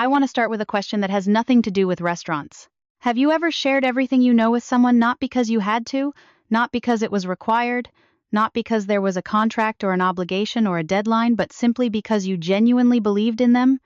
I want to start with a question that has nothing to do with restaurants. Have you ever shared everything you know with someone not because you had to, not because it was required, not because there was a contract or an obligation or a deadline, but simply because you genuinely believed in them,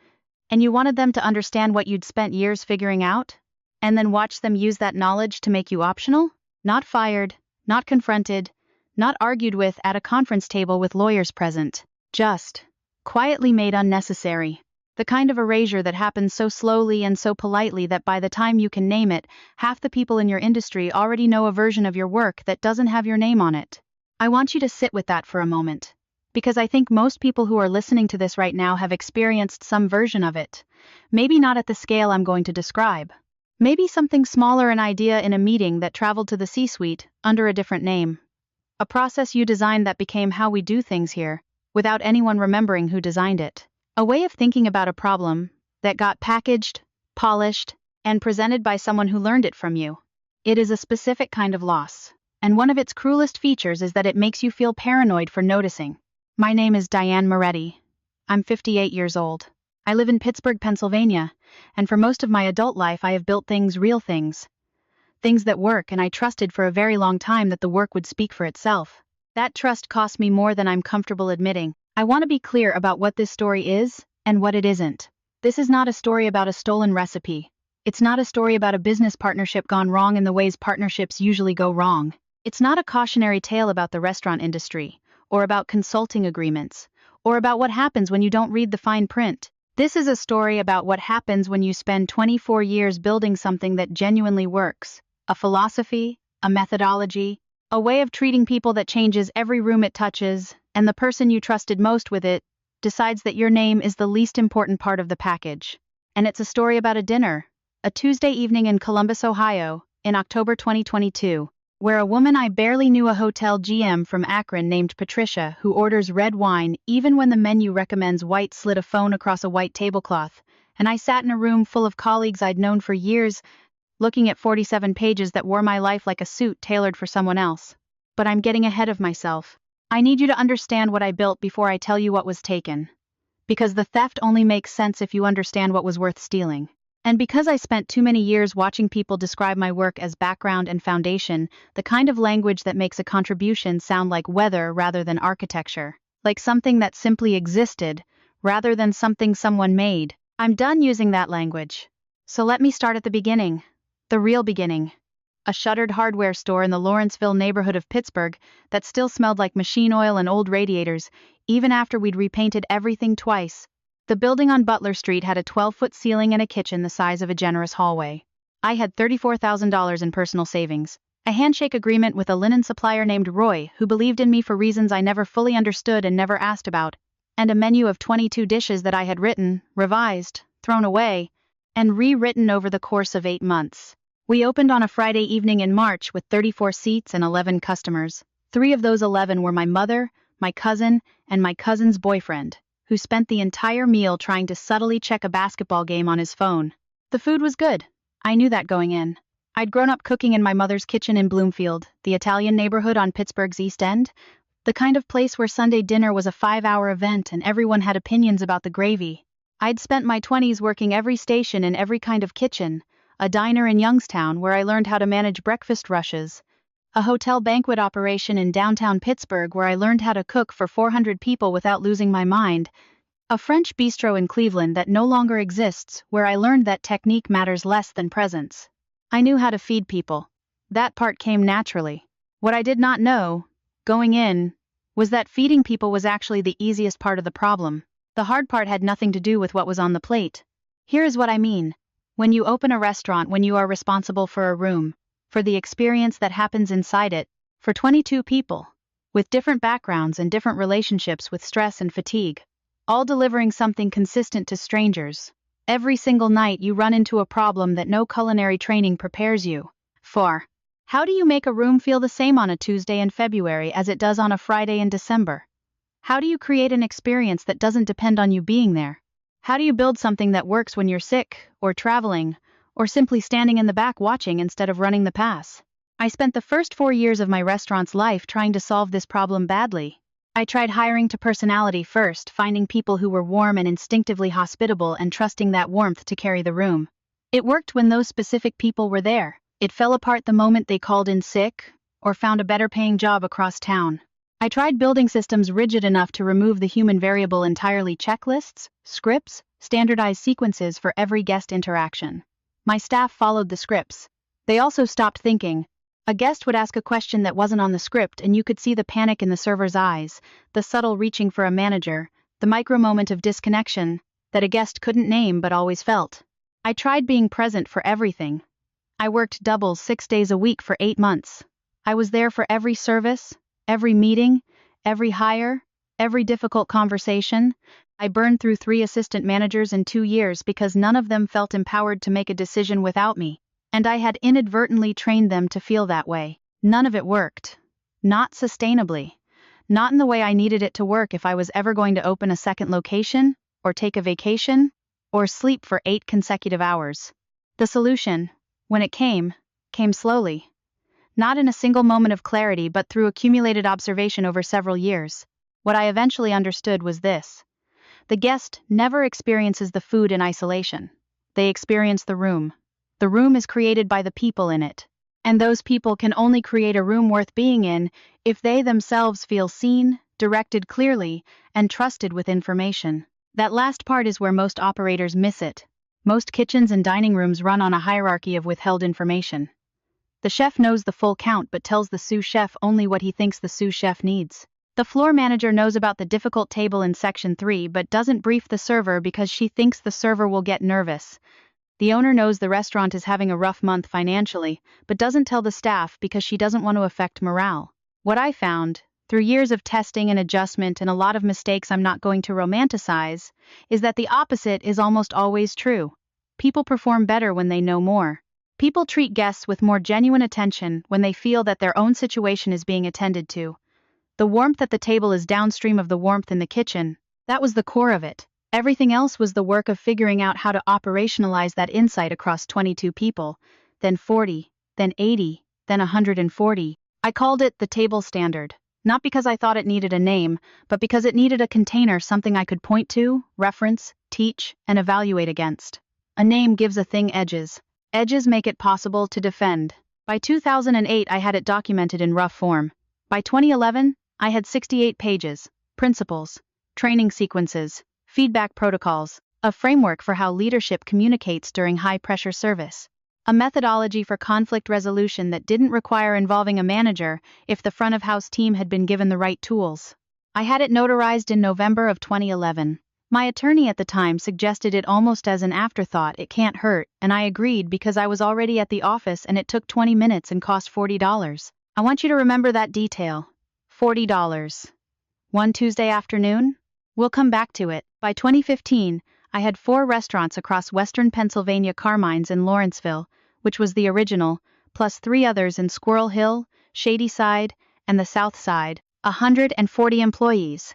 and you wanted them to understand what you'd spent years figuring out, and then watch them use that knowledge to make you optional? Not fired, not confronted, not argued with at a conference table with lawyers present. Just quietly made unnecessary. The kind of erasure that happens so slowly and so politely that by the time you can name it, half the people in your industry already know a version of your work that doesn't have your name on it. I want you to sit with that for a moment, because I think most people who are listening to this right now have experienced some version of it. Maybe not at the scale I'm going to describe. Maybe something smaller, an idea in a meeting that traveled to the C-suite under a different name. A process you designed that became how we do things here, without anyone remembering who designed it. A way of thinking about a problem that got packaged, polished, and presented by someone who learned it from you. It is a specific kind of loss, and one of its cruelest features is that it makes you feel paranoid for noticing. My name is Diane Moretti. I'm 58 years old. I live in Pittsburgh, Pennsylvania, and for most of my adult life I have built things, real things. Things that work, and I trusted for a very long time that the work would speak for itself. That trust cost me more than I'm comfortable admitting. I want to be clear about what this story is and what it isn't. This is not a story about a stolen recipe. It's not a story about a business partnership gone wrong in the ways partnerships usually go wrong. It's not a cautionary tale about the restaurant industry, or about consulting agreements, or about what happens when you don't read the fine print. This is a story about what happens when you spend 24 years building something that genuinely works. A philosophy, a methodology, a way of treating people that changes every room it touches, and the person you trusted most with it decides that your name is the least important part of the package. And it's a story about a dinner, a Tuesday evening in Columbus, Ohio, in October 2022, where a woman I barely knew, a hotel GM from Akron named Patricia, who orders red wine even when the menu recommends white, slid a phone across a white tablecloth, and I sat in a room full of colleagues I'd known for years, looking at 47 pages that wore my life like a suit tailored for someone else. But I'm getting ahead of myself. I need you to understand what I built before I tell you what was taken. Because the theft only makes sense if you understand what was worth stealing. And because I spent too many years watching people describe my work as background and foundation, the kind of language that makes a contribution sound like weather rather than architecture. Like something that simply existed, rather than something someone made. I'm done using that language. So let me start at the beginning. The real beginning. A shuttered hardware store in the Lawrenceville neighborhood of Pittsburgh that still smelled like machine oil and old radiators, even after we'd repainted everything twice. The building on Butler Street had a 12-foot ceiling and a kitchen the size of a generous hallway. I had $34,000 in personal savings, a handshake agreement with a linen supplier named Roy who believed in me for reasons I never fully understood and never asked about, and a menu of 22 dishes that I had written, revised, thrown away, and rewritten over the course of 8 months. We opened on a Friday evening in March with 34 seats and 11 customers. 3 of those 11 were my mother, my cousin, and my cousin's boyfriend, who spent the entire meal trying to subtly check a basketball game on his phone. The food was good. I knew that going in. I'd grown up cooking in my mother's kitchen in Bloomfield, the Italian neighborhood on Pittsburgh's East End, the kind of place where Sunday dinner was a 5-hour event and everyone had opinions about the gravy. I'd spent my 20s working every station in every kind of kitchen, a diner in Youngstown where I learned how to manage breakfast rushes, a hotel banquet operation in downtown Pittsburgh where I learned how to cook for 400 people without losing my mind, a French bistro in Cleveland that no longer exists where I learned that technique matters less than presence. I knew how to feed people. That part came naturally. What I did not know, going in, was that feeding people was actually the easiest part of the problem. The hard part had nothing to do with what was on the plate. Here is what I mean. When you open a restaurant, when you are responsible for a room, for the experience that happens inside it, for 22 people, with different backgrounds and different relationships with stress and fatigue, all delivering something consistent to strangers, every single night you run into a problem that no culinary training prepares you for. How do you make a room feel the same on a Tuesday in February as it does on a Friday in December? How do you create an experience that doesn't depend on you being there? How do you build something that works when you're sick, or traveling, or simply standing in the back watching instead of running the pass? I spent the first 4 years of my restaurant's life trying to solve this problem badly. I tried hiring to personality first, finding people who were warm and instinctively hospitable and trusting that warmth to carry the room. It worked when those specific people were there. It fell apart the moment they called in sick or found a better-paying job across town. I tried building systems rigid enough to remove the human variable entirely: checklists, scripts, standardized sequences for every guest interaction. My staff followed the scripts. They also stopped thinking. A guest would ask a question that wasn't on the script, and you could see the panic in the server's eyes, the subtle reaching for a manager, the micro moment of disconnection that a guest couldn't name but always felt. I tried being present for everything. I worked doubles 6 days a week for 8 months. I was there for every service, every meeting, every hire, every difficult conversation. I burned through 3 assistant managers in 2 years because none of them felt empowered to make a decision without me. And I had inadvertently trained them to feel that way. None of it worked. Not sustainably. Not in the way I needed it to work if I was ever going to open a second location, or take a vacation, or sleep for 8 consecutive hours. The solution, when it came slowly. Not in a single moment of clarity, but through accumulated observation over several years. What I eventually understood was this: the guest never experiences the food in isolation. They experience the room. The room is created by the people in it. And those people can only create a room worth being in if they themselves feel seen, directed clearly, and trusted with information. That last part is where most operators miss it. Most kitchens and dining rooms run on a hierarchy of withheld information. The chef knows the full count but tells the sous chef only what he thinks the sous chef needs. The floor manager knows about the difficult table in section 3 but doesn't brief the server because she thinks the server will get nervous. The owner knows the restaurant is having a rough month financially, but doesn't tell the staff because she doesn't want to affect morale. What I found, through years of testing and adjustment and a lot of mistakes I'm not going to romanticize, is that the opposite is almost always true. People perform better when they know more. People treat guests with more genuine attention when they feel that their own situation is being attended to. The warmth at the table is downstream of the warmth in the kitchen. That was the core of it. Everything else was the work of figuring out how to operationalize that insight across 22 people, then 40, then 80, then 140. I called it the table standard, not because I thought it needed a name, but because it needed a container, something I could point to, reference, teach, and evaluate against. A name gives a thing edges. Edges make it possible to defend. By 2008, I had it documented in rough form. By 2011, I had 68 pages, principles, training sequences, feedback protocols, a framework for how leadership communicates during high-pressure service, a methodology for conflict resolution that didn't require involving a manager if the front-of-house team had been given the right tools. I had it notarized in November of 2011. My attorney at the time suggested it almost as an afterthought: it can't hurt, and I agreed because I was already at the office and it took 20 minutes and cost $40. I want you to remember that detail. $40. One Tuesday afternoon? We'll come back to it. By 2015, I had 4 restaurants across western Pennsylvania: Carmine's in Lawrenceville, which was the original, plus 3 others in Squirrel Hill, Shady Side, and the South Side, 140 employees.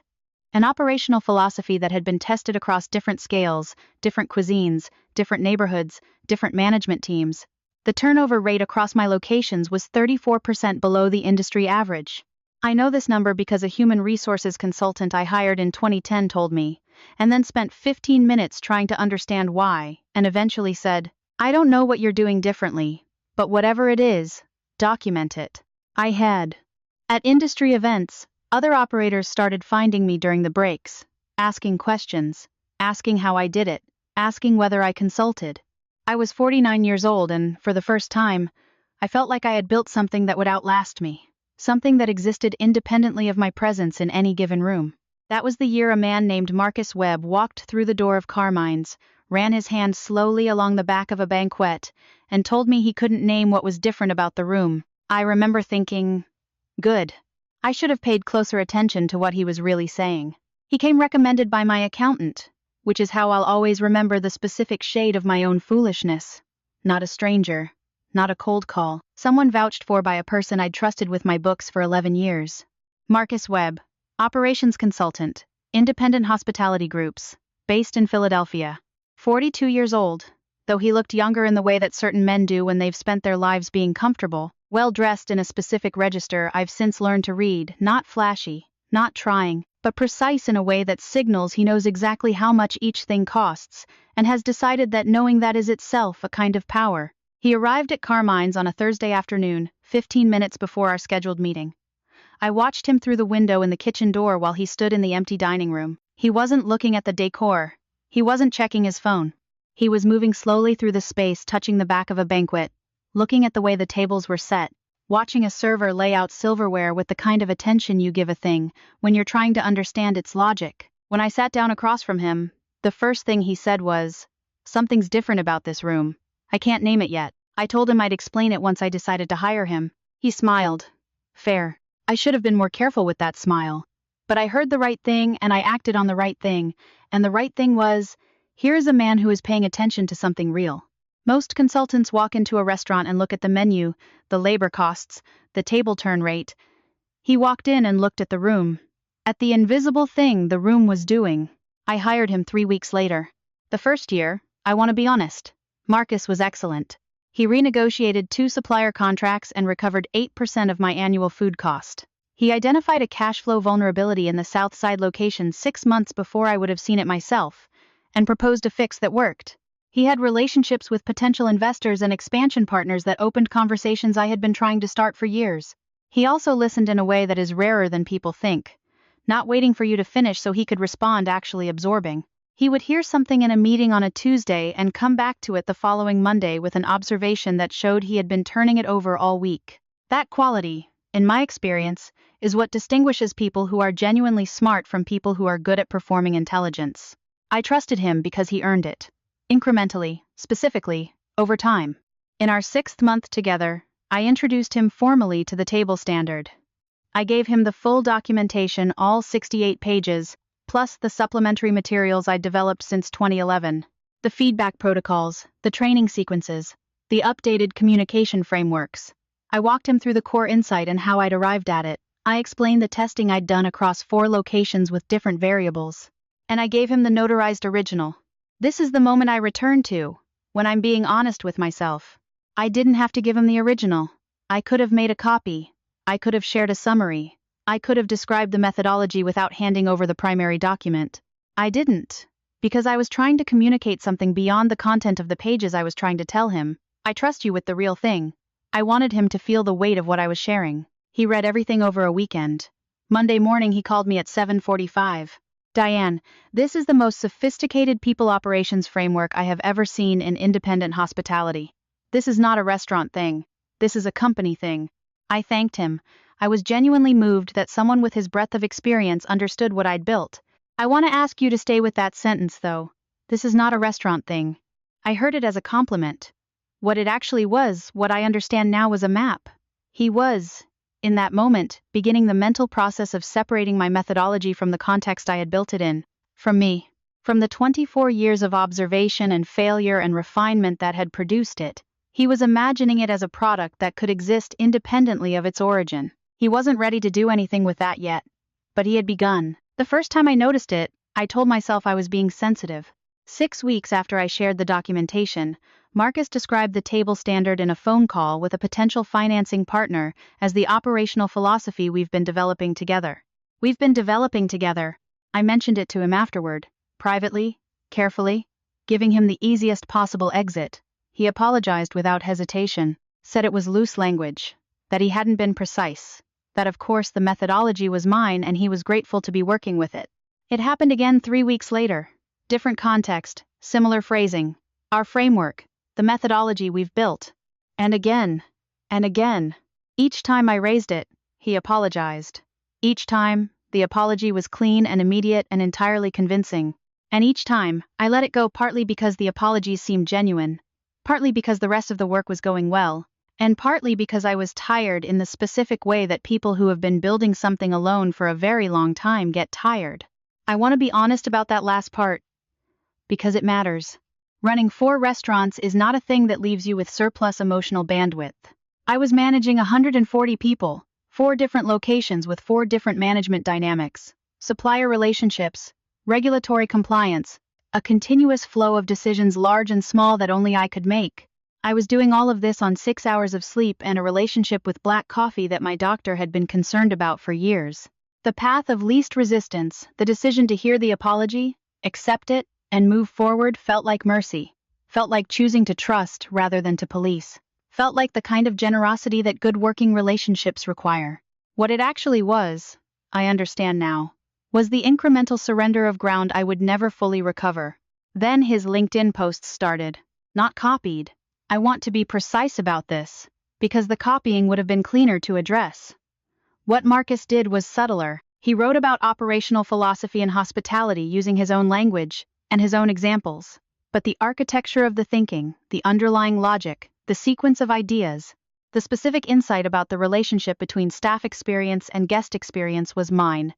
An operational philosophy that had been tested across different scales, different cuisines, different neighborhoods, different management teams. The turnover rate across my locations was 34% below the industry average. I know this number because a human resources consultant I hired in 2010 told me, and then spent 15 minutes trying to understand why, and eventually said, "I don't know what you're doing differently, but whatever it is, document it." I had. At industry events, other operators started finding me during the breaks, asking questions, asking how I did it, asking whether I consulted. I was 49 years old and, for the first time, I felt like I had built something that would outlast me. Something that existed independently of my presence in any given room. That was the year a man named Marcus Webb walked through the door of Carmine's, ran his hand slowly along the back of a banquette, and told me he couldn't name what was different about the room. I remember thinking, good. I should have paid closer attention to what he was really saying. He came recommended by my accountant, which is how I'll always remember the specific shade of my own foolishness. Not a stranger. Not a cold call. Someone vouched for by a person I'd trusted with my books for 11 years. Marcus Webb, operations consultant, independent hospitality groups, based in Philadelphia. 42 years old, though he looked younger in the way that certain men do when they've spent their lives being comfortable, well-dressed in a specific register I've since learned to read, not flashy, not trying, but precise in a way that signals he knows exactly how much each thing costs, and has decided that knowing that is itself a kind of power. He arrived at Carmine's on a Thursday afternoon, 15 minutes before our scheduled meeting. I watched him through the window in the kitchen door while he stood in the empty dining room. He wasn't looking at the decor. He wasn't checking his phone. He was moving slowly through the space, touching the back of a banquet, looking at the way the tables were set, watching a server lay out silverware with the kind of attention you give a thing when you're trying to understand its logic. When I sat down across from him, the first thing he said was, "Something's different about this room. I can't name it yet." I told him I'd explain it once I decided to hire him. He smiled. Fair. I should have been more careful with that smile. But I heard the right thing and I acted on the right thing, and the right thing was, here is a man who is paying attention to something real. Most consultants walk into a restaurant and look at the menu, the labor costs, the table turn rate. He walked in and looked at the room. At the invisible thing the room was doing. I hired him 3 weeks later. The first year, I want to be honest, Marcus was excellent. He renegotiated 2 supplier contracts and recovered 8% of my annual food cost. He identified a cash flow vulnerability in the South Side location 6 months before I would have seen it myself, and proposed a fix that worked. He had relationships with potential investors and expansion partners that opened conversations I had been trying to start for years. He also listened in a way that is rarer than people think, not waiting for you to finish so he could respond, actually absorbing. He would hear something in a meeting on a Tuesday and come back to it the following Monday with an observation that showed he had been turning it over all week. That quality, in my experience, is what distinguishes people who are genuinely smart from people who are good at performing intelligence. I trusted him because he earned it. Incrementally, specifically, over time. In our 6th month together, I introduced him formally to the table standard. I gave him the full documentation, all 68 pages, plus the supplementary materials I'd developed since 2011. The feedback protocols, the training sequences, the updated communication frameworks. I walked him through the core insight and how I'd arrived at it. I explained the testing I'd done across 4 locations with different variables. And I gave him the notarized original. This is the moment I return to, when I'm being honest with myself. I didn't have to give him the original. I could have made a copy. I could have shared a summary. I could have described the methodology without handing over the primary document. I didn't, because I was trying to communicate something beyond the content of the pages I was trying to tell him. I trust you with the real thing. I wanted him to feel the weight of what I was sharing. He read everything over a weekend. Monday morning he called me at 7:45. "Diane, this is the most sophisticated people operations framework I have ever seen in independent hospitality. This is not a restaurant thing. This is a company thing." I thanked him. I was genuinely moved that someone with his breadth of experience understood what I'd built. I want to ask you to stay with that sentence, though. This is not a restaurant thing. I heard it as a compliment. What it actually was, what I understand now, was a map. He was, in that moment, beginning the mental process of separating my methodology from the context I had built it in. From me. From the 24 years of observation and failure and refinement that had produced it. He was imagining it as a product that could exist independently of its origin. He wasn't ready to do anything with that yet, but he had begun. The first time I noticed it, I told myself I was being sensitive. 6 weeks after I shared the documentation, Marcus described the table standard in a phone call with a potential financing partner as the operational philosophy we've been developing together. We've been developing together. I mentioned it to him afterward, privately, carefully, giving him the easiest possible exit. He apologized without hesitation, said it was loose language, that he hadn't been precise. That of course the methodology was mine and he was grateful to be working with it. It happened again 3 weeks later. Different context, similar phrasing. Our framework, the methodology we've built. And again. And again. Each time I raised it, he apologized. Each time, the apology was clean and immediate and entirely convincing. And each time, I let it go, partly because the apologies seemed genuine, partly because the rest of the work was going well, and partly because I was tired in the specific way that people who have been building something alone for a very long time get tired. I want to be honest about that last part, because it matters. Running 4 restaurants is not a thing that leaves you with surplus emotional bandwidth. I was managing 140 people, 4 different locations with 4 different management dynamics, supplier relationships, regulatory compliance, a continuous flow of decisions large and small that only I could make. I was doing all of this on 6 hours of sleep and a relationship with black coffee that my doctor had been concerned about for years. The path of least resistance, the decision to hear the apology, accept it, and move forward felt like mercy, felt like choosing to trust rather than to police, felt like the kind of generosity that good working relationships require. What it actually was, I understand now, was the incremental surrender of ground I would never fully recover. Then his LinkedIn posts started. Not copied. I want to be precise about this, because the copying would have been cleaner to address. What Marcus did was subtler. He wrote about operational philosophy and hospitality using his own language and his own examples. But the architecture of the thinking, the underlying logic, the sequence of ideas, the specific insight about the relationship between staff experience and guest experience was mine.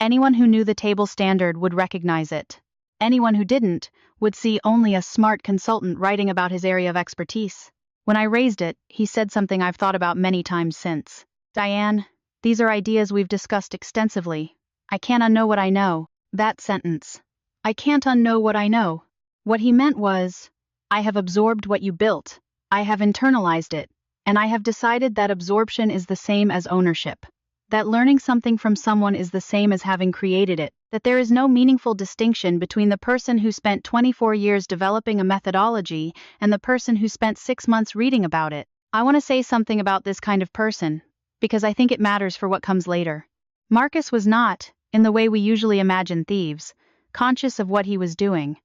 Anyone who knew the table standard would recognize it. Anyone who didn't would see only a smart consultant writing about his area of expertise. When I raised it, he said something I've thought about many times since. Diane, these are ideas we've discussed extensively. I can't unknow what I know. That sentence. I can't unknow what I know. What he meant was, I have absorbed what you built. I have internalized it. And I have decided that absorption is the same as ownership. That learning something from someone is the same as having created it. That there is no meaningful distinction between the person who spent 24 years developing a methodology and the person who spent 6 months reading about it. I want to say something about this kind of person, because I think it matters for what comes later. Marcus was not, in the way we usually imagine thieves, conscious of what he was doing.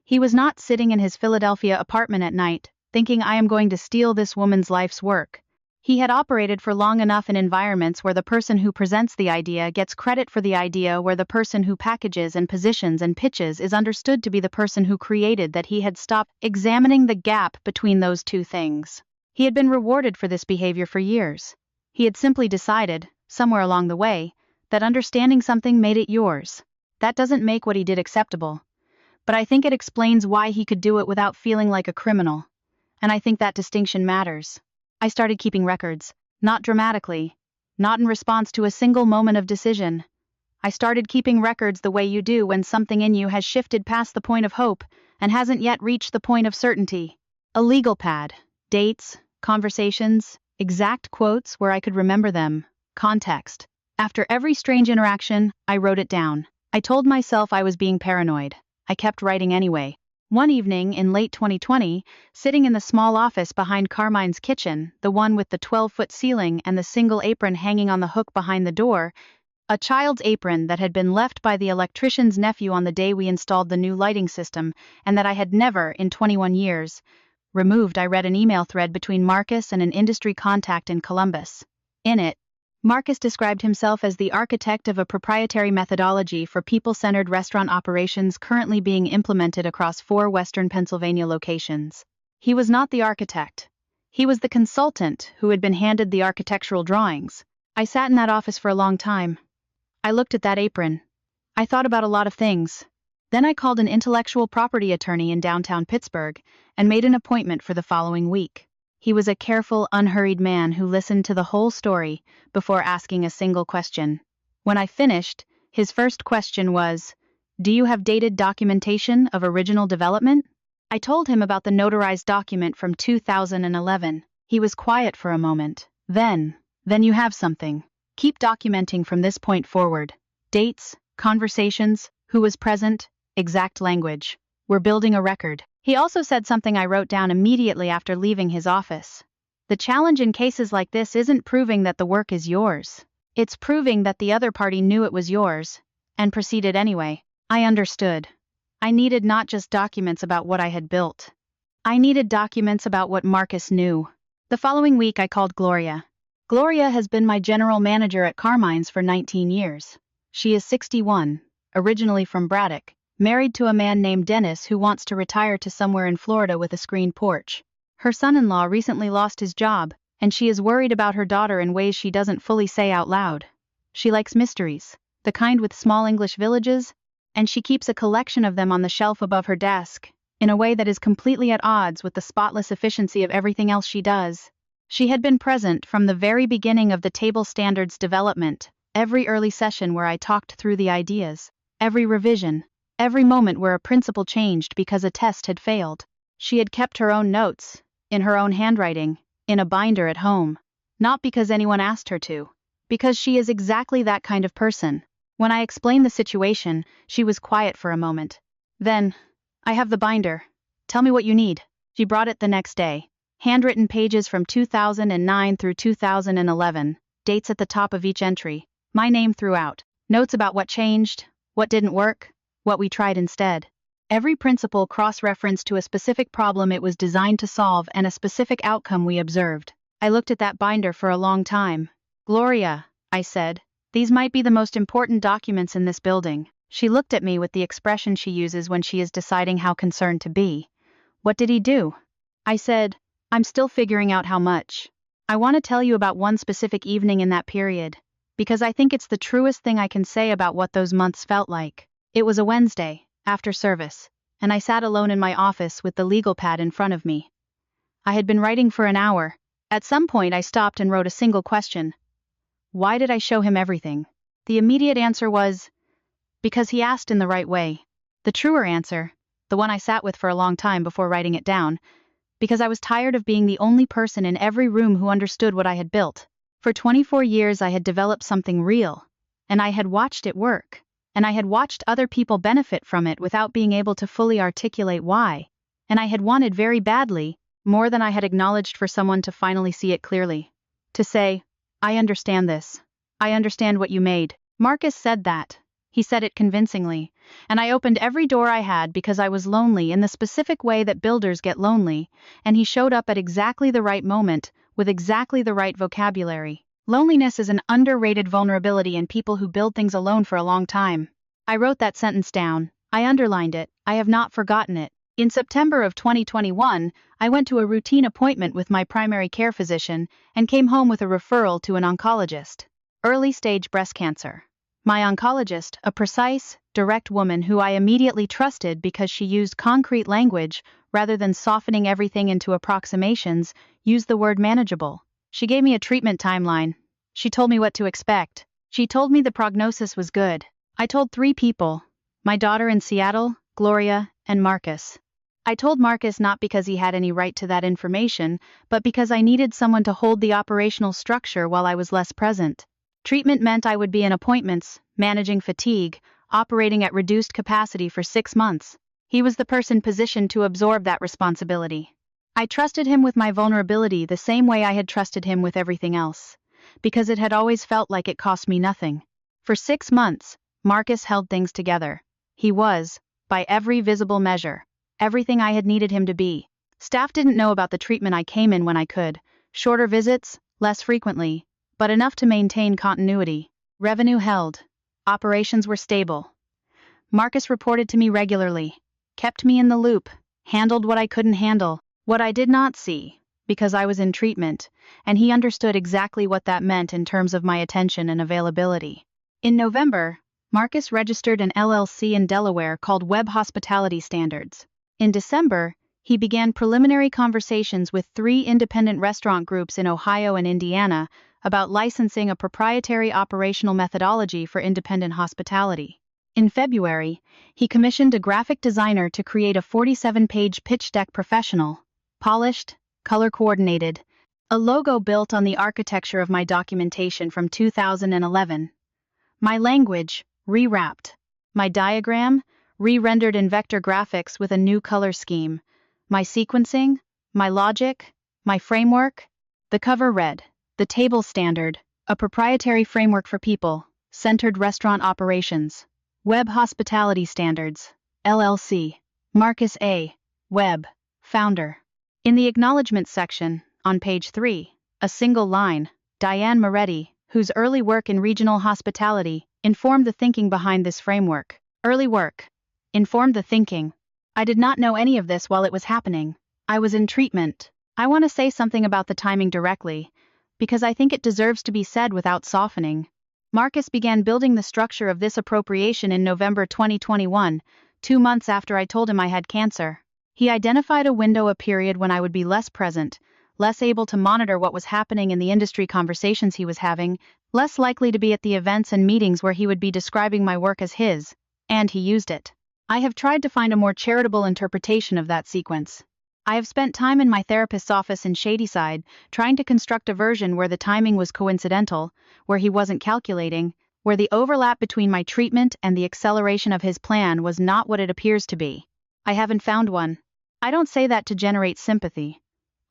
He was not sitting in his Philadelphia apartment at night, thinking I am going to steal this woman's life's work. He had operated for long enough in environments where the person who presents the idea gets credit for the idea, where the person who packages and positions and pitches is understood to be the person who created, that he had stopped examining the gap between those two things. He had been rewarded for this behavior for years. He had simply decided, somewhere along the way, that understanding something made it yours. That doesn't make what he did acceptable. But I think it explains why he could do it without feeling like a criminal. And I think that distinction matters. I started keeping records, not dramatically, not in response to a single moment of decision. I started keeping records the way you do when something in you has shifted past the point of hope and hasn't yet reached the point of certainty. A legal pad, dates, conversations, exact quotes where I could remember them, context. After every strange interaction, I wrote it down. I told myself I was being paranoid. I kept writing anyway. One evening in late 2020, sitting in the small office behind Carmine's kitchen, the one with the 12-foot ceiling and the single apron hanging on the hook behind the door, a child's apron that had been left by the electrician's nephew on the day we installed the new lighting system, and that I had never, in 21 years, removed. I read an email thread between Marcus and an industry contact in Columbus. In it, Marcus described himself as the architect of a proprietary methodology for people-centered restaurant operations currently being implemented across 4 Western Pennsylvania locations. He was not the architect. He was the consultant who had been handed the architectural drawings. I sat in that office for a long time. I looked at that apron. I thought about a lot of things. Then I called an intellectual property attorney in downtown Pittsburgh and made an appointment for the following week. He was a careful, unhurried man who listened to the whole story before asking a single question. When I finished, his first question was, "Do you have dated documentation of original development?" I told him about the notarized document from 2011. He was quiet for a moment. Then you have something. Keep documenting from this point forward. Dates, conversations, who was present, exact language. We're building a record. He also said something I wrote down immediately after leaving his office. The challenge in cases like this isn't proving that the work is yours. It's proving that the other party knew it was yours, and proceeded anyway. I understood. I needed not just documents about what I had built. I needed documents about what Marcus knew. The following week I called Gloria. Gloria has been my general manager at Carmine's for 19 years. She is 61, originally from Braddock, married to a man named Dennis who wants to retire to somewhere in Florida with a screened porch. Her son-in-law recently lost his job, and she is worried about her daughter in ways she doesn't fully say out loud. She likes mysteries, the kind with small English villages, and she keeps a collection of them on the shelf above her desk, in a way that is completely at odds with the spotless efficiency of everything else she does. She had been present from the very beginning of the table standards development, every early session where I talked through the ideas, every revision, every moment where a principle changed because a test had failed. She had kept her own notes, in her own handwriting, in a binder at home, not because anyone asked her to, Because she is exactly that kind of person. When I explained the situation, she was quiet for a moment. Then, I have the binder. Tell me what you need. She brought it the next day. Handwritten pages from 2009 through 2011, dates at the top of each entry, my name throughout, notes about what changed, what didn't work, what we tried instead. Every principle cross-referenced to a specific problem it was designed to solve and a specific outcome we observed. I looked at that binder for a long time. Gloria, I said, these might be the most important documents in this building. She looked at me with the expression she uses when she is deciding how concerned to be. What did he do? I said, I'm still figuring out how much. I want to tell you about one specific evening in that period, because I think it's the truest thing I can say about what those months felt like. It was a Wednesday, after service, and I sat alone in my office with the legal pad in front of me. I had been writing for an hour. At some point I stopped and wrote a single question. Why did I show him everything? The immediate answer was, because he asked in the right way. The truer answer, the one I sat with for a long time before writing it down, because I was tired of being the only person in every room who understood what I had built. For 24 years I had developed something real, and I had watched it work, and I had watched other people benefit from it without being able to fully articulate why, and I had wanted very badly, more than I had acknowledged, for someone to finally see it clearly. To say, I understand this. I understand what you made. Marcus said that. He said it convincingly, and I opened every door I had because I was lonely in the specific way that builders get lonely, and he showed up at exactly the right moment, with exactly the right vocabulary. Loneliness is an underrated vulnerability in people who build things alone for a long time. I wrote that sentence down. I underlined it. I have not forgotten it. In September of 2021, I went to a routine appointment with my primary care physician and came home with a referral to an oncologist. Early-stage breast cancer. My oncologist, a precise, direct woman who I immediately trusted because she used concrete language rather than softening everything into approximations, used the word manageable. She gave me a treatment timeline. She told me what to expect. She told me the prognosis was good. I told 3 people, my daughter in Seattle, Gloria, and Marcus. I told Marcus not because he had any right to that information, but because I needed someone to hold the operational structure while I was less present. Treatment meant I would be in appointments, managing fatigue, operating at reduced capacity for 6 months. He was the person positioned to absorb that responsibility. I trusted him with my vulnerability the same way I had trusted him with everything else, because it had always felt like it cost me nothing. For 6 months, Marcus held things together. He was, by every visible measure, everything I had needed him to be. Staff didn't know about the treatment I came in when I could. Shorter visits, less frequently, but enough to maintain continuity. Revenue held. Operations were stable. Marcus reported to me regularly, kept me in the loop, handled what I couldn't handle, what I did not see, because I was in treatment, and he understood exactly what that meant in terms of my attention and availability. In November, Marcus registered an LLC in Delaware called Web Hospitality Standards. In December, he began preliminary conversations with 3 independent restaurant groups in Ohio and Indiana about licensing a proprietary operational methodology for independent hospitality. In February, he commissioned a graphic designer to create a 47-page pitch deck, professional, polished, color-coordinated, a logo built on the architecture of my documentation from 2011. My language, rewrapped. My diagram, re-rendered in vector graphics with a new color scheme. My sequencing, my logic, my framework. The cover read, The Table Standard, a proprietary framework for people-centered restaurant operations. Web Hospitality Standards, LLC. Marcus A. Webb, founder. In the acknowledgments section, on page 3, a single line, Diane Moretti, whose early work in regional hospitality informed the thinking behind this framework. Early work informed the thinking. I did not know any of this while it was happening. I was in treatment. I want to say something about the timing directly, because I think it deserves to be said without softening. Marcus began building the structure of this appropriation in November 2021, 2 months after I told him I had cancer. He identified a window, a period when I would be less present, less able to monitor what was happening in the industry conversations he was having, less likely to be at the events and meetings where he would be describing my work as his, and he used it. I have tried to find a more charitable interpretation of that sequence. I have spent time in my therapist's office in Shadyside, trying to construct a version where the timing was coincidental, where he wasn't calculating, where the overlap between my treatment and the acceleration of his plan was not what it appears to be. I haven't found one. I don't say that to generate sympathy.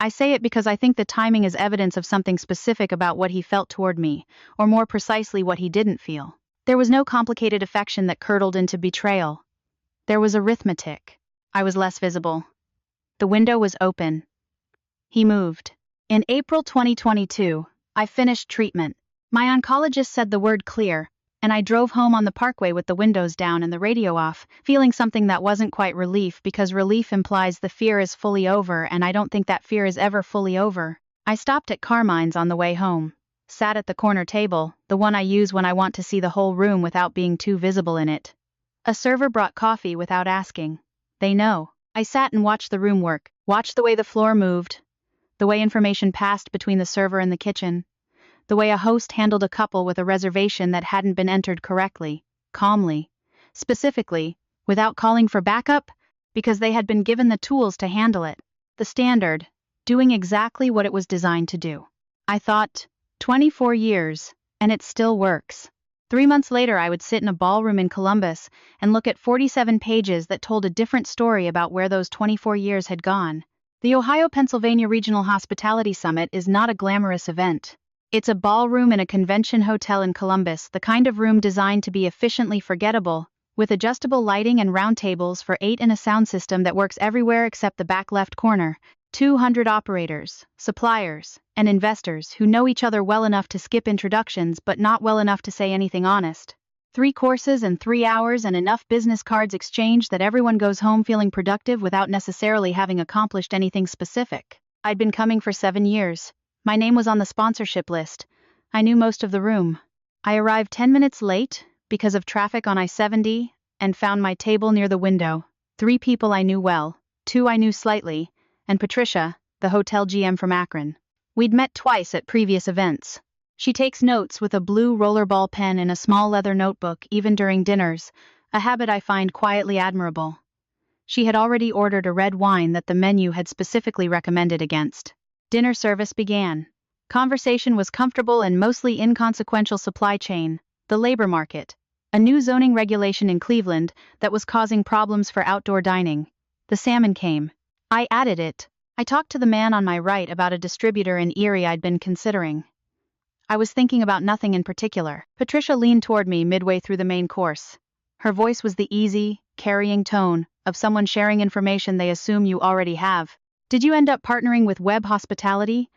I say it because I think the timing is evidence of something specific about what he felt toward me, or more precisely what he didn't feel. There was no complicated affection that curdled into betrayal. There was arithmetic. I was less visible. The window was open. He moved. In April 2022, I finished treatment. My oncologist said the word clear, and I drove home on the parkway with the windows down and the radio off, feeling something that wasn't quite relief because relief implies the fear is fully over, and I don't think that fear is ever fully over. I stopped at Carmine's on the way home. Sat at the corner table, the one I use when I want to see the whole room without being too visible in it. A server brought coffee without asking. They know. I sat and watched the room work, watched the way the floor moved, the way information passed between the server and the kitchen, the way a host handled a couple with a reservation that hadn't been entered correctly, calmly, specifically, without calling for backup, because they had been given the tools to handle it. The standard, doing exactly what it was designed to do. I thought, 24 years, and it still works. 3 months later, I would sit in a ballroom in Columbus and look at 47 pages that told a different story about where those 24 years had gone. The Ohio-Pennsylvania Regional Hospitality Summit is not a glamorous event. It's a ballroom in a convention hotel in Columbus, the kind of room designed to be efficiently forgettable, with adjustable lighting and round tables for 8 and a sound system that works everywhere except the back left corner. 200 operators, suppliers, and investors who know each other well enough to skip introductions but not well enough to say anything honest. 3 courses and 3 hours and enough business cards exchanged that everyone goes home feeling productive without necessarily having accomplished anything specific. I'd been coming for 7 years. My name was on the sponsorship list. I knew most of the room. I arrived 10 minutes late because of traffic on I-70 and found my table near the window. 3 people I knew well, 2 I knew slightly, and Patricia, the hotel GM from Akron. We'd met twice at previous events. She takes notes with a blue rollerball pen in a small leather notebook even during dinners, a habit I find quietly admirable. She had already ordered a red wine that the menu had specifically recommended against. Dinner service began. Conversation was comfortable and mostly inconsequential: supply chain, the labor market, a new zoning regulation in Cleveland that was causing problems for outdoor dining. The salmon came. I added it. I talked to the man on my right about a distributor in Erie I'd been considering. I was thinking about nothing in particular. Patricia leaned toward me midway through the main course. Her voice was the easy, carrying tone of someone sharing information they assume you already have. Did you end up partnering with Web Hospitality?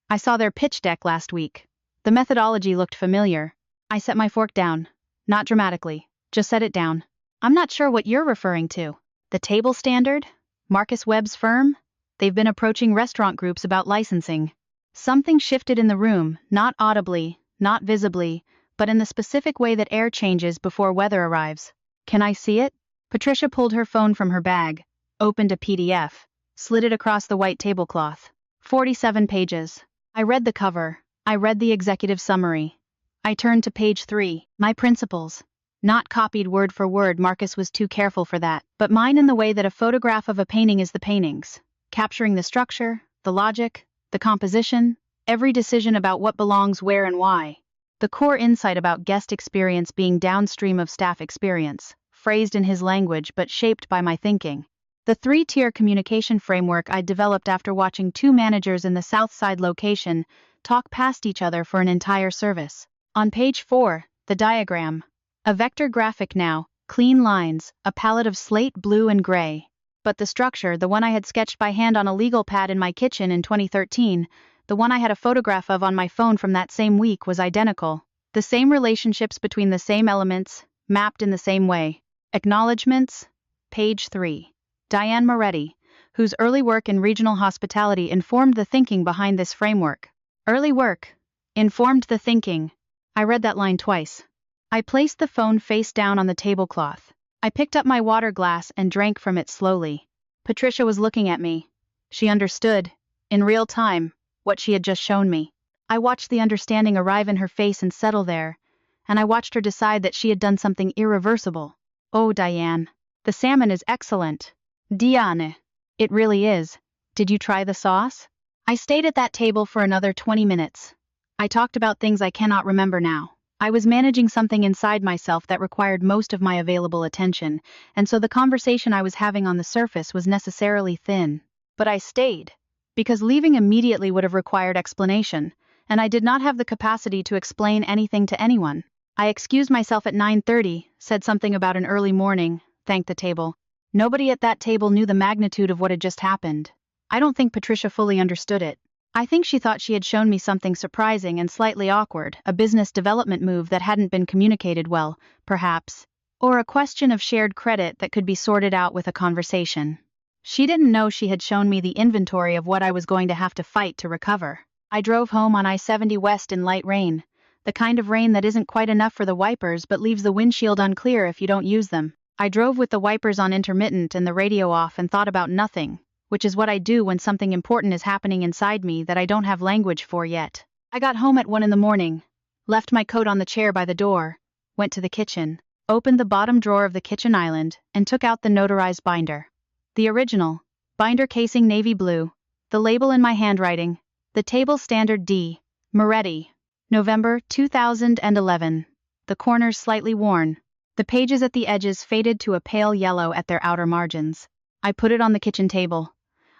I saw their pitch deck last week. The methodology looked familiar. I set my fork down. Not dramatically, just set it down. I'm not sure what you're referring to. The table standard? Marcus Webb's firm? They've been approaching restaurant groups about licensing. Something shifted in the room, not audibly, not visibly, but in the specific way that air changes before weather arrives. Can I see it? Patricia pulled her phone from her bag, opened a PDF, slid it across the white tablecloth. 47 pages. I read the cover. I read the executive summary. I turned to page 3, my principles. Not copied word for word, Marcus was too careful for that, but mine in the way that a photograph of a painting is the paintings, capturing the structure, the logic, the composition, every decision about what belongs where and why. The core insight about guest experience being downstream of staff experience, phrased in his language but shaped by my thinking. The 3-tier communication framework I developed after watching 2 managers in the South Side location talk past each other for an entire service. On page 4, the diagram. A vector graphic now, clean lines, a palette of slate blue and gray. But the structure, the one I had sketched by hand on a legal pad in my kitchen in 2013, the one I had a photograph of on my phone from that same week, was identical. The same relationships between the same elements, mapped in the same way. Acknowledgements? Page 3. Diane Moretti, whose early work in regional hospitality informed the thinking behind this framework. Early work informed the thinking. I read that line twice. I placed the phone face down on the tablecloth. I picked up my water glass and drank from it slowly. Patricia was looking at me. She understood, in real time, what she had just shown me. I watched the understanding arrive in her face and settle there, and I watched her decide that she had done something irreversible. Oh, Diane, the salmon is excellent. Diane. It really is. Did you try the sauce? I stayed at that table for another 20 minutes. I talked about things I cannot remember now. I was managing something inside myself that required most of my available attention, and so the conversation I was having on the surface was necessarily thin. But I stayed, because leaving immediately would have required explanation, and I did not have the capacity to explain anything to anyone. I excused myself at 9:30, said something about an early morning, thanked the table. Nobody at that table knew the magnitude of what had just happened. I don't think Patricia fully understood it. I think she thought she had shown me something surprising and slightly awkward, a business development move that hadn't been communicated well, perhaps, or a question of shared credit that could be sorted out with a conversation. She didn't know she had shown me the inventory of what I was going to have to fight to recover. I drove home on I-70 West in light rain, the kind of rain that isn't quite enough for the wipers but leaves the windshield unclear if you don't use them. I drove with the wipers on intermittent and the radio off and thought about nothing, which is what I do when something important is happening inside me that I don't have language for yet. I got home at 1 in the morning, left my coat on the chair by the door, went to the kitchen, opened the bottom drawer of the kitchen island, and took out the notarized binder. The original, binder casing navy blue, the label in my handwriting, the table standard D, Moretti, November 2011. The corners slightly worn, the pages at the edges faded to a pale yellow at their outer margins. I put it on the kitchen table.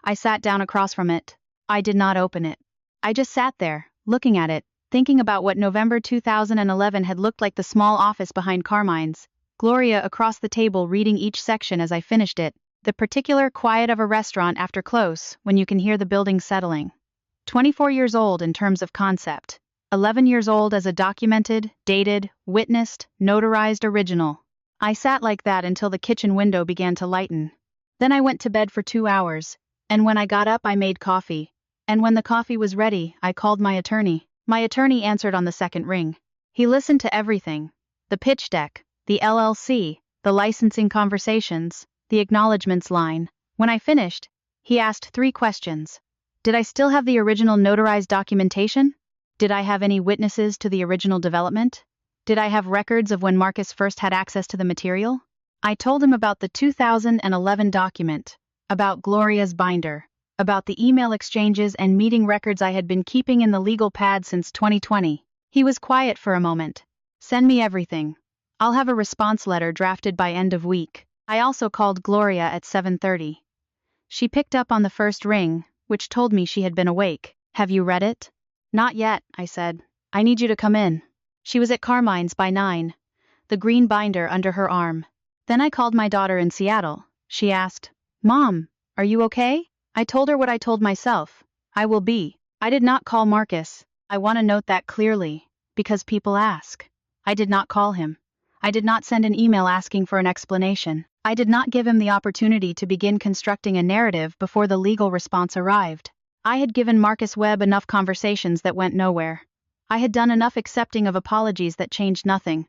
I sat down across from it. I did not open it. I just sat there, looking at it, thinking about what November 2011 had looked like. The small office behind Carmine's, Gloria across the table reading each section as I finished it, the particular quiet of a restaurant after close when you can hear the building settling. 24 years old in terms of concept. 11 years old as a documented, dated, witnessed, notarized original. I sat like that until the kitchen window began to lighten. Then I went to bed for 2 hours, and when I got up I made coffee. And when the coffee was ready, I called my attorney. My attorney answered on the second ring. He listened to everything. The pitch deck, the LLC, the licensing conversations, the acknowledgments line. When I finished, he asked 3 questions. Did I still have the original notarized documentation? Did I have any witnesses to the original development? Did I have records of when Marcus first had access to the material? I told him about the 2011 document, about Gloria's binder, about the email exchanges and meeting records I had been keeping in the legal pad since 2020. He was quiet for a moment. Send me everything. I'll have a response letter drafted by end of week. I also called Gloria at 7:30. She picked up on the first ring, which told me she had been awake. Have you read it? Not yet, I said. I need you to come in. She was at Carmine's by 9, the green binder under her arm. Then I called my daughter in Seattle. She asked, Mom, are you okay? I told her what I told myself. I will be. I did not call Marcus. I want to note that clearly, because people ask. I did not call him. I did not send an email asking for an explanation. I did not give him the opportunity to begin constructing a narrative before the legal response arrived. I had given Marcus Webb enough conversations that went nowhere. I had done enough accepting of apologies that changed nothing.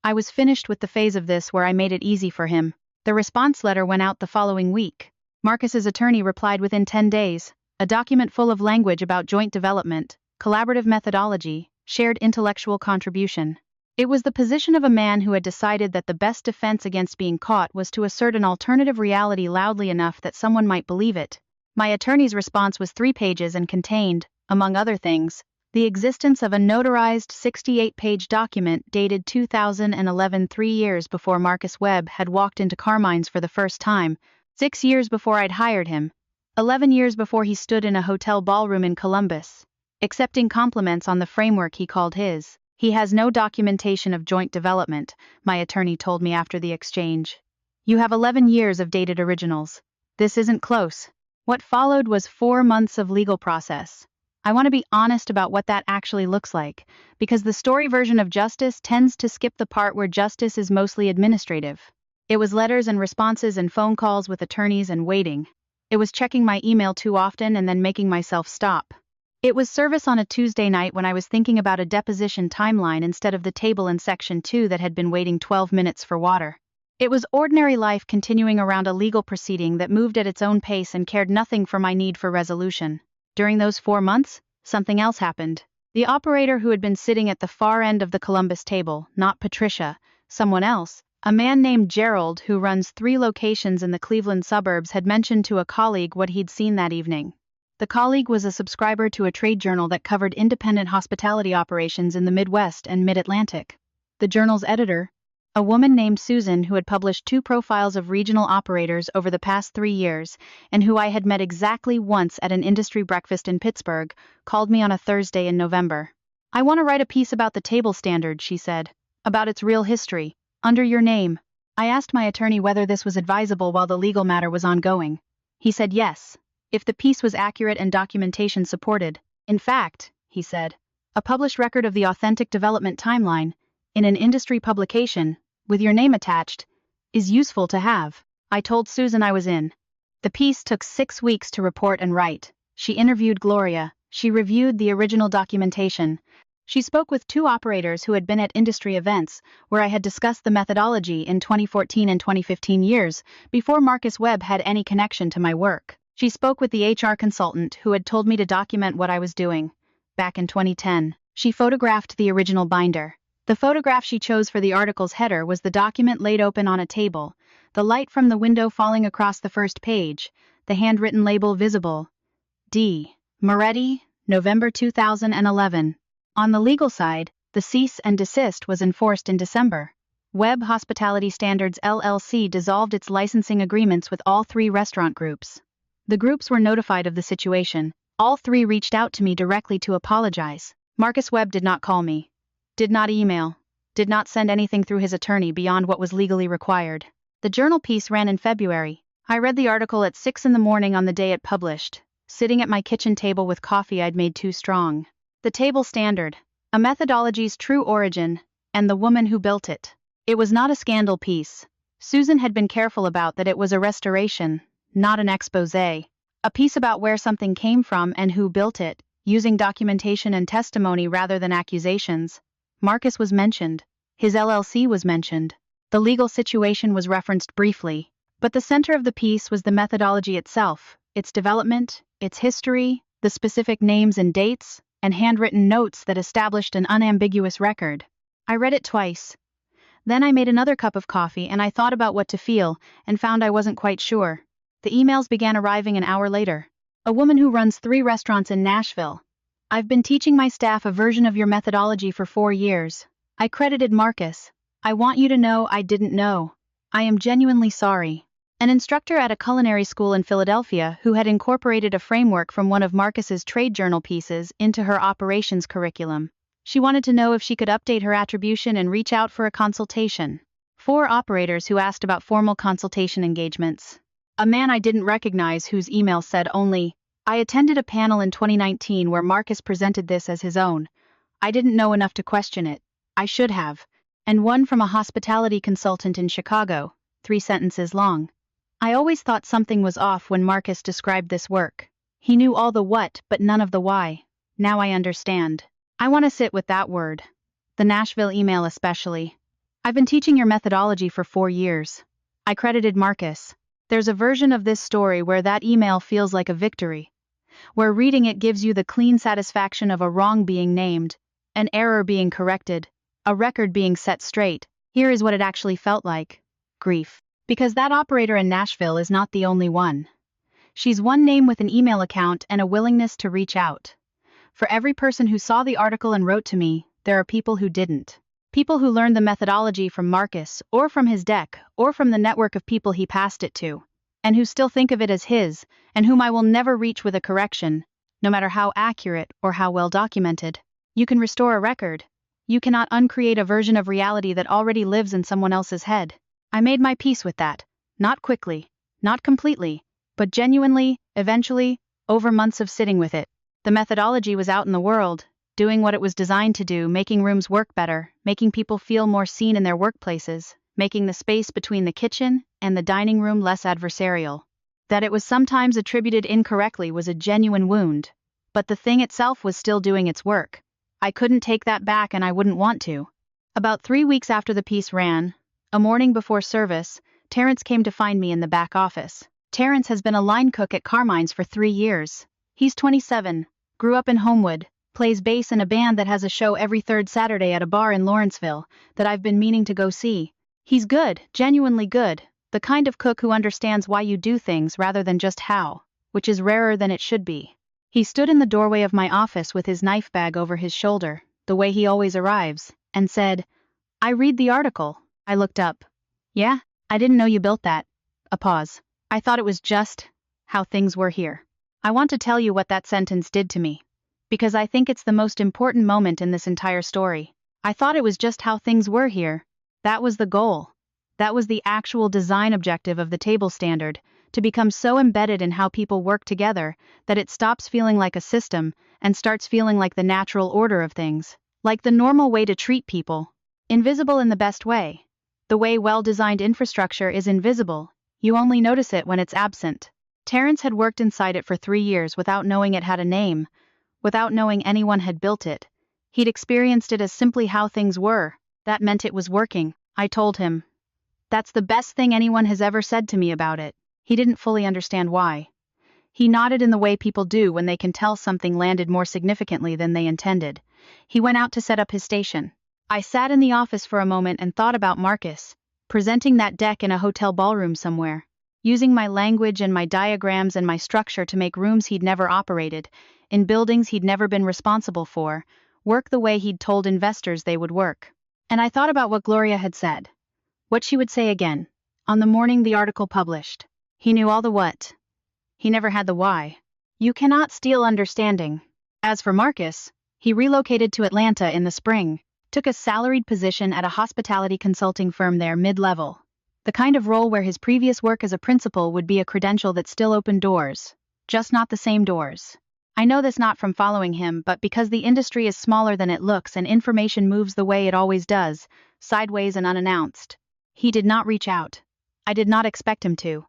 I was finished with the phase of this where I made it easy for him. The response letter went out the following week. Marcus's attorney replied within 10 days, a document full of language about joint development, collaborative methodology, shared intellectual contribution. It was the position of a man who had decided that the best defense against being caught was to assert an alternative reality loudly enough that someone might believe it. My attorney's response was 3 pages and contained, among other things, the existence of a notarized 68-page document dated 2011, 3 years before Marcus Webb had walked into Carmine's for the first time, 6 years before I'd hired him, 11 years before he stood in a hotel ballroom in Columbus, accepting compliments on the framework he called his. He has no documentation of joint development, my attorney told me after the exchange. You have 11 years of dated originals. This isn't close. What followed was 4 months of legal process. I want to be honest about what that actually looks like, because the story version of justice tends to skip the part where justice is mostly administrative. It was letters and responses and phone calls with attorneys and waiting. It was checking my email too often and then making myself stop. It was service on a Tuesday night when I was thinking about a deposition timeline instead of the table in section 2 that had been waiting 12 minutes for water. It was ordinary life continuing around a legal proceeding that moved at its own pace and cared nothing for my need for resolution. During those 4 months, something else happened. The operator who had been sitting at the far end of the Columbus table, not Patricia, someone else, A man named Gerald, who runs 3 locations in the Cleveland suburbs, had mentioned to a colleague what he'd seen that evening. The colleague was a subscriber to a trade journal that covered independent hospitality operations in the Midwest and Mid-Atlantic. The journal's editor, a woman named Susan, who had published 2 profiles of regional operators over the past 3 years, and who I had met exactly once at an industry breakfast in Pittsburgh, called me on a Thursday in November. "I want to write a piece about the table standard," she said, "about its real history, under your name." I asked my attorney whether this was advisable while the legal matter was ongoing. He said yes, if the piece was accurate and documentation supported. "In fact," he said, "a published record of the authentic development timeline, in an industry publication, with your name attached, is useful to have." I told Susan I was in. The piece took 6 weeks to report and write. She interviewed Gloria. She reviewed the original documentation. She spoke with 2 operators who had been at industry events, where I had discussed the methodology in 2014 and 2015 years, before Marcus Webb had any connection to my work. She spoke with the HR consultant who had told me to document what I was doing, back in 2010. She photographed the original binder. The photograph she chose for the article's header was the document laid open on a table, the light from the window falling across the first page, the handwritten label visible. D. Moretti, November 2011. On the legal side, the cease and desist was enforced in December. Webb Hospitality Standards LLC dissolved its licensing agreements with all 3 restaurant groups. The groups were notified of the situation. All 3 reached out to me directly to apologize. Marcus Webb did not call me, did not email, did not send anything through his attorney beyond what was legally required. The journal piece ran in February. I read the article at 6 in the morning on the day it published, sitting at my kitchen table with coffee I'd made too strong. The table standard, a methodology's true origin, and the woman who built it. It was not a scandal piece. Susan had been careful about that. It was a restoration, not an exposé. A piece about where something came from and who built it, using documentation and testimony rather than accusations. Marcus was mentioned. His LLC was mentioned. The legal situation was referenced briefly. But the center of the piece was the methodology itself, its development, its history, the specific names and dates, and handwritten notes that established an unambiguous record. I read it twice. Then I made another cup of coffee and I thought about what to feel and found I wasn't quite sure. The emails began arriving an hour later. "A woman who runs 3 restaurants in Nashville. I've been teaching my staff a version of your methodology for 4 years. I credited Marcus. I want you to know I didn't know. I am genuinely sorry." An instructor at a culinary school in Philadelphia who had incorporated a framework from one of Marcus's trade journal pieces into her operations curriculum. She wanted to know if she could update her attribution and reach out for a consultation. 4 operators who asked about formal consultation engagements. A man I didn't recognize whose email said only, "I attended a panel in 2019 where Marcus presented this as his own. I didn't know enough to question it. I should have." And one from a hospitality consultant in Chicago, 3 sentences long. "I always thought something was off when Marcus described this work. He knew all the what but none of the why. Now I understand." I want to sit with that word. The Nashville email especially. "I've been teaching your methodology for 4 years. I credited Marcus." There's a version of this story where that email feels like a victory, where reading it gives you the clean satisfaction of a wrong being named, an error being corrected, a record being set straight. Here is what it actually felt like. Grief. Because that operator in Nashville is not the only one. She's one name with an email account and a willingness to reach out. For every person who saw the article and wrote to me, there are people who didn't. People who learned the methodology from Marcus, or from his deck, or from the network of people he passed it to, and who still think of it as his, and whom I will never reach with a correction, no matter how accurate or how well documented. You can restore a record. You cannot uncreate a version of reality that already lives in someone else's head. I made my peace with that. Not quickly, not completely, but genuinely, eventually, over months of sitting with it. The methodology was out in the world, doing what it was designed to do, making rooms work better, making people feel more seen in their workplaces, making the space between the kitchen and the dining room less adversarial. That it was sometimes attributed incorrectly was a genuine wound, but the thing itself was still doing its work. I couldn't take that back and I wouldn't want to. About 3 weeks after the piece ran, a morning before service, Terrence came to find me in the back office. Terrence has been a line cook at Carmine's for 3 years. He's 27, grew up in Homewood, plays bass in a band that has a show every 3rd Saturday at a bar in Lawrenceville that I've been meaning to go see. He's good, genuinely good, the kind of cook who understands why you do things rather than just how, which is rarer than it should be. He stood in the doorway of my office with his knife bag over his shoulder, the way he always arrives, and said, "I read the article." I looked up. "Yeah? I didn't know you built that." A pause. "I thought it was just how things were here." I want to tell you what that sentence did to me, because I think it's the most important moment in this entire story. I thought it was just how things were here. That was the goal. That was the actual design objective of the table standard, to become so embedded in how people work together that it stops feeling like a system and starts feeling like the natural order of things, like the normal way to treat people. Invisible in the best way. The way well-designed infrastructure is invisible, you only notice it when it's absent. Terrence had worked inside it for 3 years without knowing it had a name, without knowing anyone had built it. He'd experienced it as simply how things were. That meant it was working. I told him. That's the best thing anyone has ever said to me about it. He didn't fully understand why. He nodded in the way people do when they can tell something landed more significantly than they intended. He went out to set up his station. I sat in the office for a moment and thought about Marcus, presenting that deck in a hotel ballroom somewhere, using my language and my diagrams and my structure to make rooms he'd never operated, in buildings he'd never been responsible for, work the way he'd told investors they would work. And I thought about what Gloria had said, what she would say again, on the morning the article published. He knew all the what. He never had the why. You cannot steal understanding. As for Marcus, he relocated to Atlanta in the spring, took a salaried position at a hospitality consulting firm there mid-level. The kind of role where his previous work as a principal would be a credential that still opened doors, just not the same doors. I know this not from following him, but because the industry is smaller than it looks and information moves the way it always does, sideways and unannounced. He did not reach out. I did not expect him to.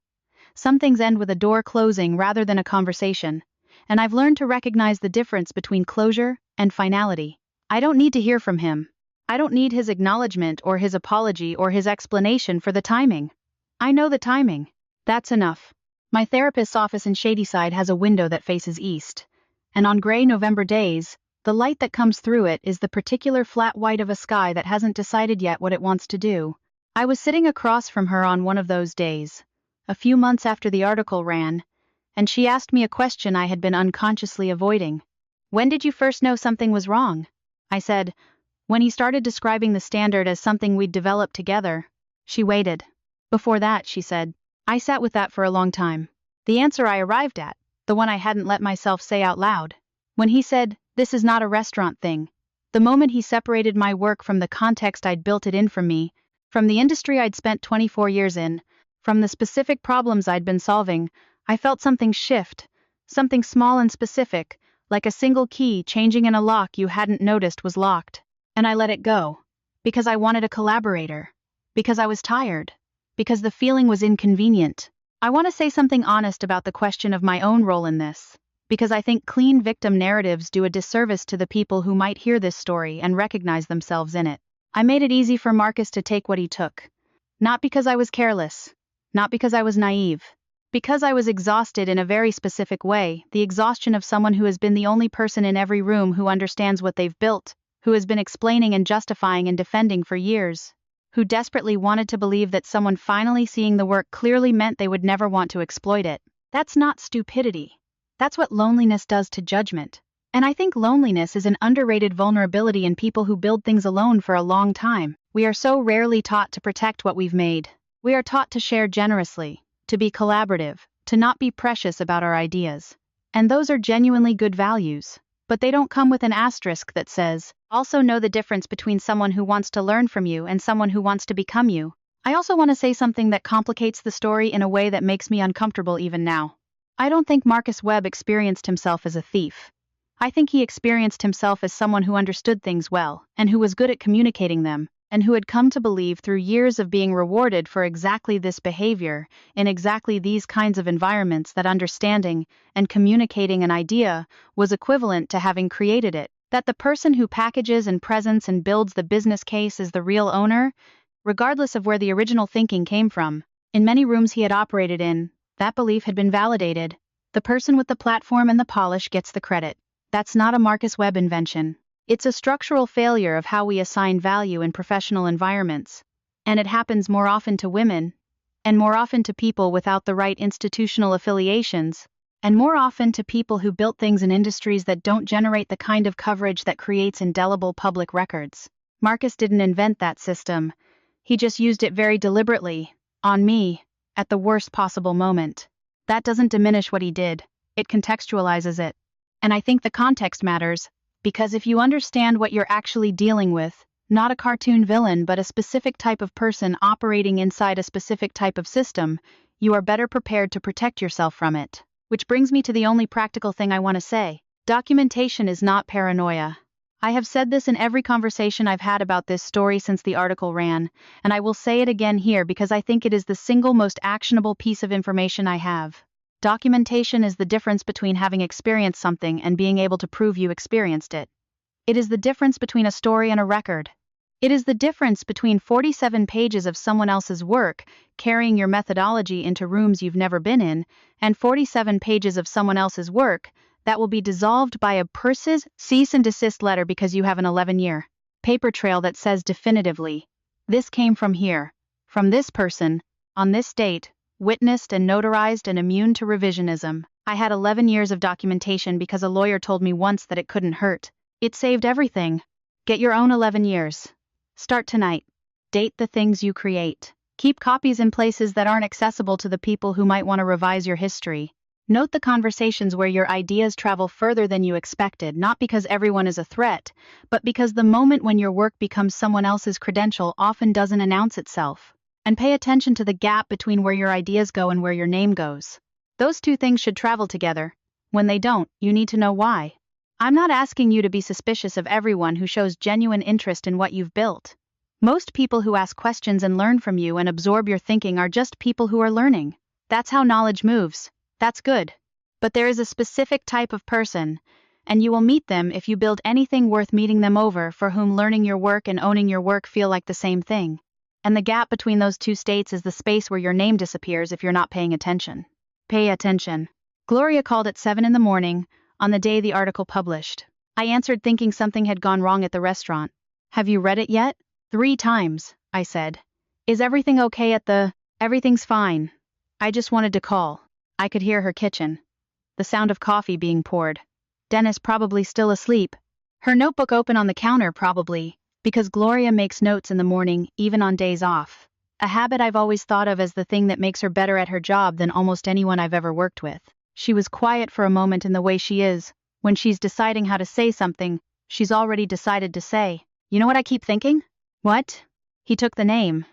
Some things end with a door closing rather than a conversation, and I've learned to recognize the difference between closure and finality. I don't need to hear from him. I don't need his acknowledgement or his apology or his explanation for the timing. I know the timing. That's enough. My therapist's office in Shadyside has a window that faces east, and on gray November days, the light that comes through it is the particular flat white of a sky that hasn't decided yet what it wants to do. I was sitting across from her on one of those days, a few months after the article ran, and she asked me a question I had been unconsciously avoiding. "When did you first know something was wrong?" I said, "When he started describing the standard as something we'd developed together." She waited. "Before that," she said. I sat with that for a long time. The answer I arrived at, the one I hadn't let myself say out loud. When he said, "This is not a restaurant thing," the moment he separated my work from the context I'd built it in from me, from the industry I'd spent 24 years in, from the specific problems I'd been solving, I felt something shift, something small and specific, like a single key changing in a lock you hadn't noticed was locked. And I let it go. Because I wanted a collaborator. Because I was tired. Because the feeling was inconvenient. I want to say something honest about the question of my own role in this. Because I think clean victim narratives do a disservice to the people who might hear this story and recognize themselves in it. I made it easy for Marcus to take what he took. Not because I was careless. Not because I was naive. Because I was exhausted in a very specific way, the exhaustion of someone who has been the only person in every room who understands what they've built, who has been explaining and justifying and defending for years, who desperately wanted to believe that someone finally seeing the work clearly meant they would never want to exploit it. That's not stupidity. That's what loneliness does to judgment. And I think loneliness is an underrated vulnerability in people who build things alone for a long time. We are so rarely taught to protect what we've made. We are taught to share generously, to be collaborative, to not be precious about our ideas. And those are genuinely good values. But they don't come with an asterisk that says, also know the difference between someone who wants to learn from you and someone who wants to become you. I also want to say something that complicates the story in a way that makes me uncomfortable even now. I don't think Marcus Webb experienced himself as a thief. I think he experienced himself as someone who understood things well, and who was good at communicating them, and who had come to believe through years of being rewarded for exactly this behavior, in exactly these kinds of environments, that understanding and communicating an idea was equivalent to having created it, that the person who packages and presents and builds the business case is the real owner, regardless of where the original thinking came from. In many rooms he had operated in, that belief had been validated. The person with the platform and the polish gets the credit. That's not a Marcus Webb invention. It's a structural failure of how we assign value in professional environments. And it happens more often to women, and more often to people without the right institutional affiliations, and more often to people who built things in industries that don't generate the kind of coverage that creates indelible public records. Marcus didn't invent that system. He just used it very deliberately, on me, at the worst possible moment. That doesn't diminish what he did, it contextualizes it. And I think the context matters, because if you understand what you're actually dealing with, not a cartoon villain but a specific type of person operating inside a specific type of system, you are better prepared to protect yourself from it. Which brings me to the only practical thing I want to say. Documentation is not paranoia. I have said this in every conversation I've had about this story since the article ran, and I will say it again here because I think it is the single most actionable piece of information I have. Documentation is the difference between having experienced something and being able to prove you experienced it. It is the difference between a story and a record. It is the difference between 47 pages of someone else's work, carrying your methodology into rooms you've never been in, and 47 pages of someone else's work that will be dissolved by a purse's cease and desist letter because you have an 11-year paper trail that says definitively, this came from here, from this person, on this date, witnessed and notarized and immune to revisionism. I had 11 years of documentation because a lawyer told me once that it couldn't hurt. It saved everything. Get your own 11 years. Start tonight. Date the things you create. Keep copies in places that aren't accessible to the people who might want to revise your history. Note the conversations where your ideas travel further than you expected, not because everyone is a threat, but because the moment when your work becomes someone else's credential often doesn't announce itself. And pay attention to the gap between where your ideas go and where your name goes. Those two things should travel together. When they don't, you need to know why. I'm not asking you to be suspicious of everyone who shows genuine interest in what you've built. Most people who ask questions and learn from you and absorb your thinking are just people who are learning. That's how knowledge moves. That's good. But there is a specific type of person, and you will meet them if you build anything worth meeting them over, for whom learning your work and owning your work feel like the same thing. And the gap between those two states is the space where your name disappears if you're not paying attention. Pay attention. Gloria called at 7 in the morning, on the day the article published. I answered thinking something had gone wrong at the restaurant. Have you read it yet? 3 times, I said. Is everything okay at the... Everything's fine. I just wanted to call. I could hear her kitchen. The sound of coffee being poured. Dennis probably still asleep. Her notebook open on the counter probably, because Gloria makes notes in the morning, even on days off. A habit I've always thought of as the thing that makes her better at her job than almost anyone I've ever worked with. She was quiet for a moment in the way she is. When she's deciding how to say something, she's already decided to say. You know what I keep thinking? What? He took the name.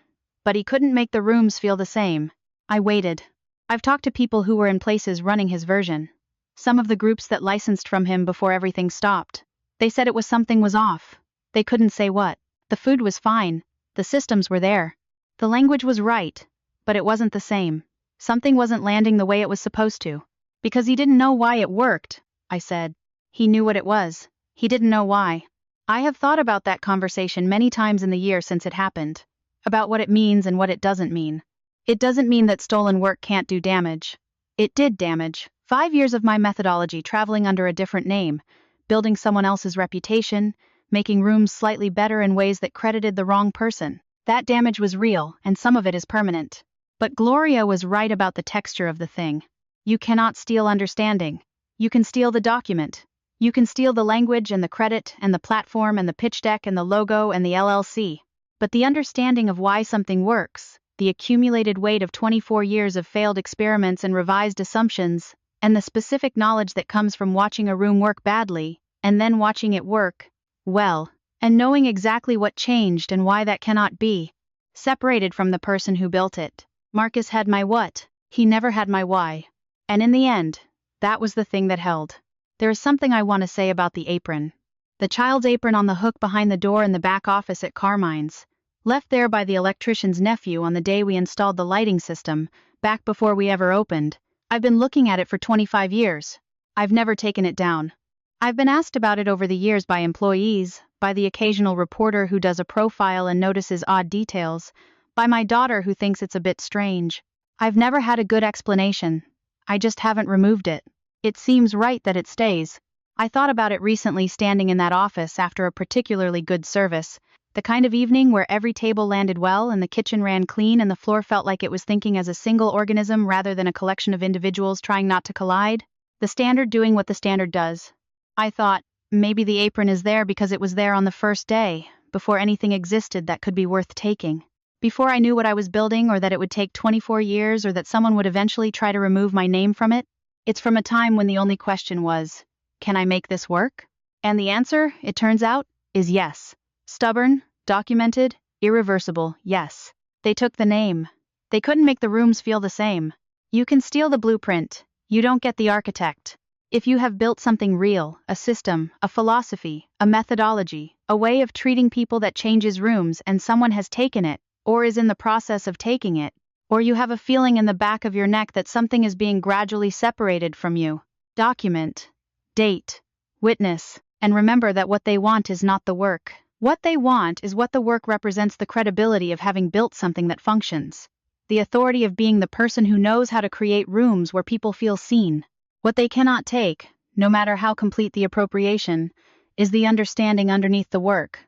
But he couldn't make the rooms feel the same. I waited. I've talked to people who were in places running his version. Some of the groups that licensed from him before everything stopped. They said it was something was off. They couldn't say what. The food was fine. The systems were there. The language was right. But it wasn't the same. Something wasn't landing the way it was supposed to. Because he didn't know why it worked, I said. He knew what it was. He didn't know why. I have thought about that conversation many times in the year since it happened. About what it means and what it doesn't mean. It doesn't mean that stolen work can't do damage. It did damage. 5 years of my methodology traveling under a different name, building someone else's reputation, making rooms slightly better in ways that credited the wrong person. That damage was real, and some of it is permanent. But Gloria was right about the texture of the thing. You cannot steal understanding. You can steal the document. You can steal the language and the credit and the platform and the pitch deck and the logo and the LLC. But the understanding of why something works, the accumulated weight of 24 years of failed experiments and revised assumptions, and the specific knowledge that comes from watching a room work badly, and then watching it work well, and knowing exactly what changed and why that cannot be separated from the person who built it. Marcus had my what. He never had my why. And in the end, that was the thing that held. There is something I want to say about the apron. The child's apron on the hook behind the door in the back office at Carmine's, left there by the electrician's nephew on the day we installed the lighting system, back before we ever opened. I've been looking at it for 25 years. I've never taken it down. I've been asked about it over the years by employees, by the occasional reporter who does a profile and notices odd details, by my daughter who thinks it's a bit strange. I've never had a good explanation. I just haven't removed it. It seems right that it stays. I thought about it recently standing in that office after a particularly good service, The kind of evening where every table landed well and the kitchen ran clean and the floor felt like it was thinking as a single organism rather than a collection of individuals trying not to collide. The standard doing what the standard does. I thought, maybe the apron is there because it was there on the first day, before anything existed that could be worth taking. Before I knew what I was building or that it would take 24 years or that someone would eventually try to remove my name from it. It's from a time when the only question was, can I make this work? And the answer, it turns out, is yes. Stubborn, documented, irreversible, yes. They took the name. They couldn't make the rooms feel the same. You can steal the blueprint. You don't get the architect. If you have built something real, a system, a philosophy, a methodology, a way of treating people that changes rooms and someone has taken it, or is in the process of taking it, or you have a feeling in the back of your neck that something is being gradually separated from you, document, date, witness, and remember that what they want is not the work. What they want is what the work represents: the credibility of having built something that functions, the authority of being the person who knows how to create rooms where people feel seen. What they cannot take, no matter how complete the appropriation, is the understanding underneath the work.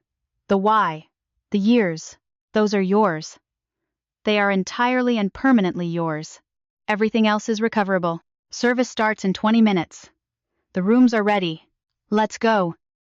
The why, the years, those are yours. They are entirely and permanently yours. Everything else is recoverable. Service starts in 20 minutes. The rooms are ready. Let's go.